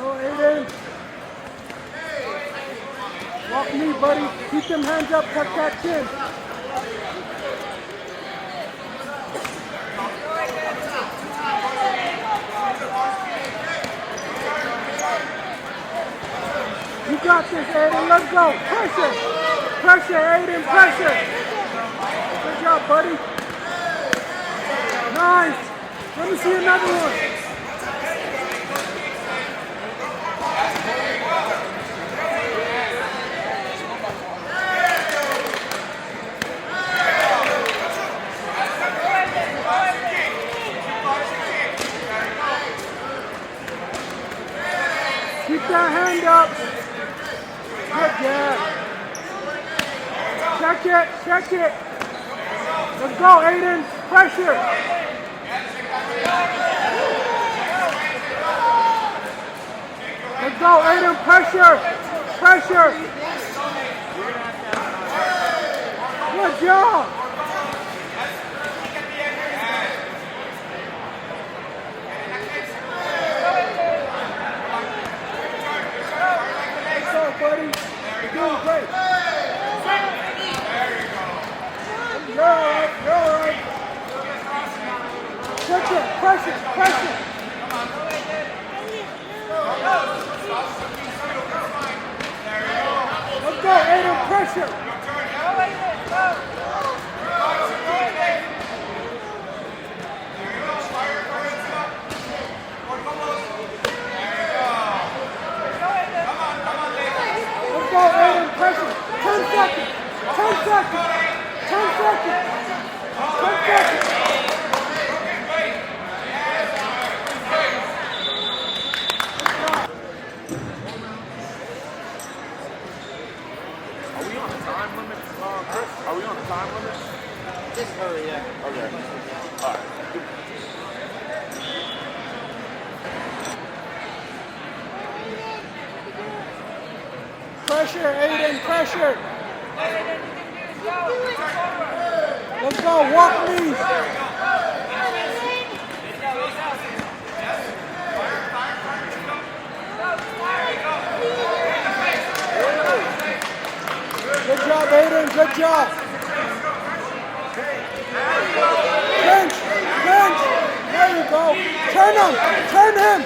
Go, Aiden. Walk me, buddy. Keep them hands up. Tuck that chin. You got this, Aiden. Let's go. Pressure. Pressure, Aiden. Pressure. Good job, buddy. Nice. Let me see another one. Keep that hand up. Good job. Check it, check it. Let's go, Aiden. Pressure. Let's go, Aiden. Pressure. Pressure. Good job. Buddy, you're doing great. You're all right, you're all right. Pressure, pressure, pressure. Let's go, Aiden, pressure. Go, Aiden, pressure. 10 seconds. 10 seconds. 10 seconds. 10 seconds. Are we on a time limit, Chris? Are we on a time limit? Just hurry, yeah. Okay. All right. Pressure, Aiden, pressure. Let's go, walk me. Good job, Aiden, good job. Bench, bench. There you go. Turn him, turn him.